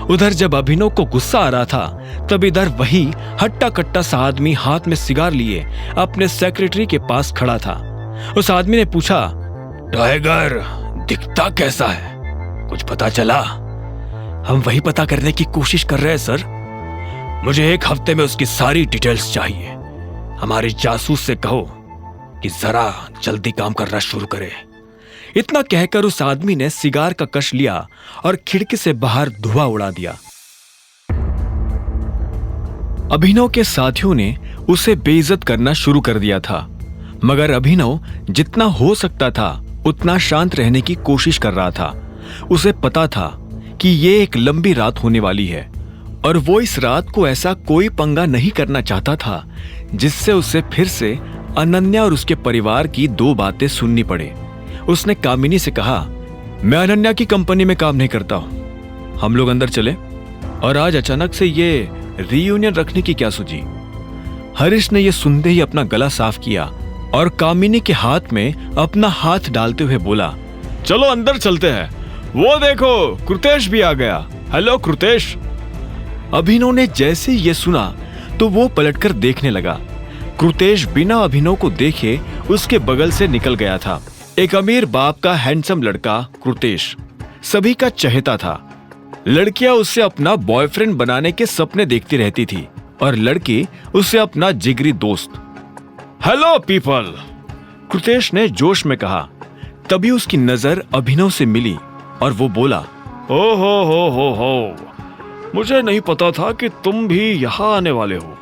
उधर जब अभिनव को गुस्सा आ रहा था, तब इधर वही हट्टा कट्टा सा आदमी हाथ में सिगार लिए अपने सेक्रेटरी के पास खड़ा था। उस आदमी ने पूछा, टाइगर दिखता कैसा है, कुछ पता चला? हम वही पता करने की कोशिश कर रहे हैं सर। मुझे 1 हफ्ते में उसकी सारी डिटेल्स चाहिए। हमारे जासूस से कहो कि जरा जल्दी काम करना शुरू करे। इतना कहकर उस आदमी ने सिगार का कश लिया और खिड़की से बाहर धुआं उड़ा दिया। अभिनव के साथियों ने उसे बेइज्जत करना शुरू कर दिया था, मगर अभिनव जितना हो सकता था उतना शांत रहने की कोशिश कर रहा था। उसे पता था कि ये एक लंबी रात होने वाली है और वो इस रात को ऐसा कोई पंगा नहीं करना चाहता था जिससे उसे फिर से अनन्या और उसके परिवार की 2 बातें सुननी पड़े। उसने कामिनी से कहा, मैं अनन्या की कंपनी में काम नहीं करता हूं, हम लोग अंदर चले। और आज अचानक से ये रीयूनियन रखने की क्या सूझी? हरीश ने यह सुनते ही अपना गला साफ किया और कामिनी के हाथ में अपना हाथ डालते हुए बोला, चलो अंदर चलते हैं। वो देखो कृतेश भी आ गया। हेलो कृतेश। अभिनव ने जैसे ये सुना तो वो पलटकर देखने लगा। कृतेश बिना अभिनव को देखे उसके बगल से निकल गया था। एक अमीर बाप का हैंडसम लड़का कृतेश सभी का चहेता था। लड़कियां उससे अपना बॉयफ्रेंड बनाने के सपने देखती रहती थी और लड़के उससे अपना जिगरी दोस्त। हेलो पीपल, कृतेश ने जोश में कहा। तभी उसकी नजर अभिनव से मिली और वो बोला, ओ हो, मुझे नहीं पता था कि तुम भी यहाँ आने वाले हो।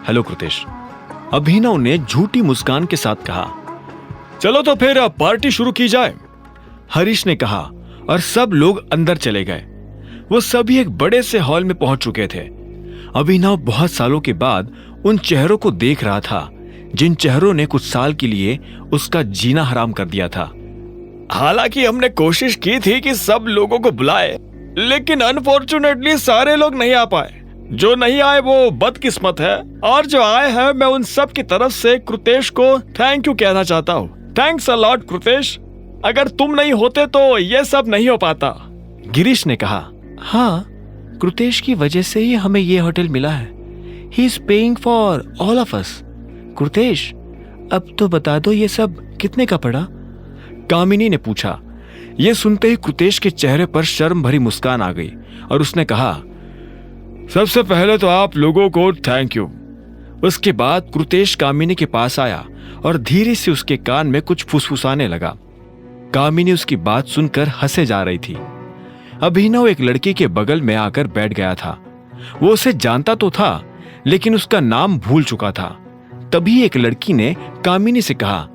हेलो कृतेश, अभिनव ने झूठी मुस्कान के साथ कहा। चलो तो फिर पार्टी शुरू की जाए, हरीश ने कहा और सब लोग अंदर चले गए। वो सभी एक बड़े से हॉल में पहुंच चुके थे। अभिनव बहुत सालों के बाद उन चेहरों को देख रहा था जिन चेहरों ने कुछ साल के लिए उसका जीना हराम कर दिया था। हालांकि हमने कोशिश की थी कि सब लोगों को बुलाए, लेकिन अनफॉर्चुनेटली सारे लोग नहीं आ पाए। जो नहीं आए वो बदकिस्मत है, और जो आए हैं मैं उन सब की तरफ से कृतेश को थैंक यू कहना चाहता हूँ। थैंक्स अ लॉट कृतेश, अगर तुम नहीं होते तो ये सब नहीं हो पाता। गिरीश ने कहा, हाँ, कृतेश की वजह से ही हमें ये होटल मिला है। He is paying for all of us. Kritesh, अब तो बता दो ये सब कितने का पड़ा? कामिनी ने पूछा। यह सुनते ही कृतेश के चेहरे पर शर्म भरी मुस्कान आ गई और उसने कहा, सबसे पहले तो आप लोगों को थैंक यू। उसके बाद कृतेश कामिनी के पास आया और धीरे से उसके कान में कुछ फुसफुसाने लगा। कामिनी उसकी बात सुनकर हंसे जा रही थी। अभिनव एक लड़की के बगल में आकर बैठ गया था। वो उसे जानता तो था, लेकिन उसका नाम भूल चुका था। तभी एक लड़की ने कामिनी से कहा,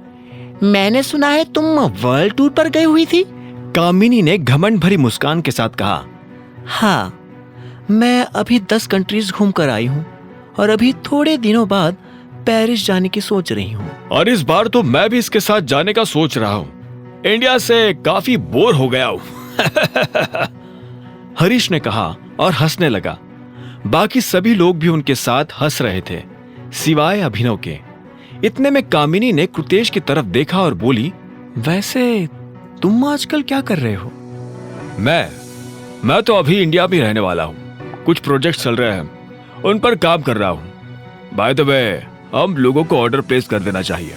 मैंने सुना है तुम वर्ल्ड टूर पर गई हुई थी। कामिनी ने घमंड भरी मुस्कान के साथ कहा, हाँ, मैं अभी 10 कंट्रीज घूम कर आई हूँ और अभी थोड़े दिनों बाद पेरिस जाने की सोच रही हूँ। और इस बार तो मैं भी इसके साथ जाने का सोच रहा हूँ। इंडिया से काफी बोर हो गया हूँ। हरीश ने कहा और हंसने लगा। बाकी सभी लोग भी उनके साथ हंस रहे थे, सिवाय अभिनव के। इतने में कामिनी ने कृतेश की तरफ देखा और बोली, वैसे तुम आजकल क्या कर रहे हो? मैं तो अभी इंडिया में रहने वाला हूँ। कुछ प्रोजेक्ट चल रहे हैं, उन पर काम कर रहा हूँ। बाय द वे, हम लोगों को ऑर्डर प्लेस कर देना चाहिए।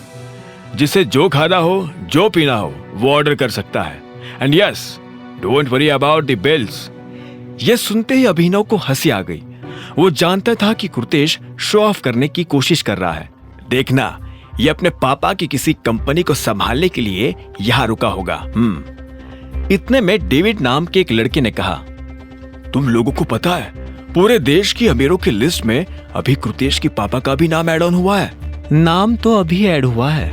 जिसे जो खाना हो, जो पीना हो, वो ऑर्डर कर सकता है। And yes, don't worry about the bills. यह सुनते ही अभिनव को हंसी आ गई। वो जानता था कि कृतेश शो ऑफ करने की कोशिश कर रहा है। देखना, ये अपने पापा की किसी कंपनी को संभालने के लिए यहां रुका होगा। इतने में डेविड नाम के एक लड़के ने कहा, तुम लोगों को पता है, पूरे देश की अमीरों की लिस्ट में अभी कृतेश के पापा का भी नाम ऐड ऑन हुआ है। नाम तो अभी ऐड हुआ है,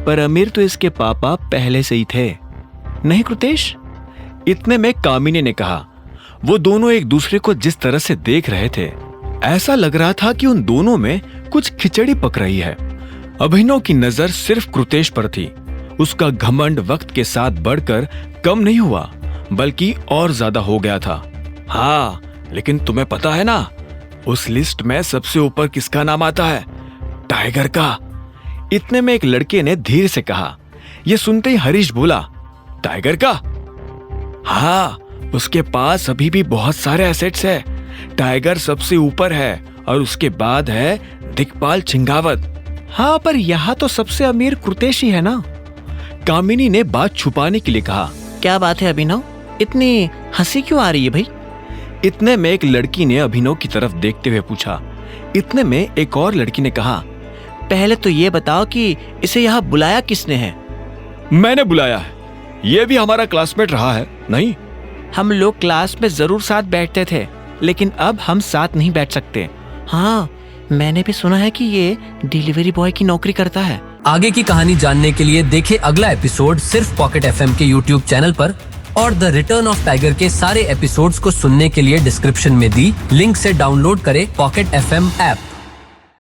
पर अमीर तो इसके पापा पहले से ही थे, नहीं कृतेश? इतने में कामिनी ने कहा। वो दोनों एक दूसरे को जिस तरह से देख रहे थे, ऐसा लग रहा था कि उन दोनों में कुछ खिचड़ी पक रही है। अभिनव की नजर सिर्फ कृतेश पर थी। उसका घमंड वक्त के साथ बढ़कर कम नहीं हुआ, बल्कि और ज्यादा हो गया था। हाँ, लेकिन तुम्हें पता है ना, उस लिस्ट में सबसे ऊपर किसका नाम आता है? टाइगर का। इतने में एक लड़के ने धीरे से कहा। यह सुनते ही हरीश बोला, टाइगर का? हाँ, उसके पास अभी भी बहुत सारे एसेट्स है। टाइगर सबसे ऊपर है और उसके बाद है दिक्पाल चिंगावत। हाँ, पर यहाँ तो सबसे अमीर कुर्तेशी है ना। कामिनी ने बात छुपाने के लिए कहा। क्या बात है अभिनव, इतनी हंसी क्यों आ रही है भाई? इतने में एक लड़की ने अभिनव की तरफ देखते हुए पूछा। इतने में एक और लड़की ने कहा, पहले तो ये बताओ कि इसे यहाँ बुलाया किसने है? मैंने बुलाया है, ये भी हमारा क्लासमेट रहा है। नहीं, हम लोग क्लास में जरूर साथ बैठते थे, लेकिन अब हम साथ नहीं बैठ सकते। हाँ, मैंने भी सुना है कि ये डिलीवरी बॉय की नौकरी करता है। आगे की कहानी जानने के लिए देखें अगला एपिसोड सिर्फ पॉकेट एफएम के यूट्यूब चैनल पर, और द रिटर्न ऑफ टाइगर के सारे एपिसोड्स को सुनने के लिए डिस्क्रिप्शन में दी लिंक से डाउनलोड करें पॉकेट एफएम ऐप।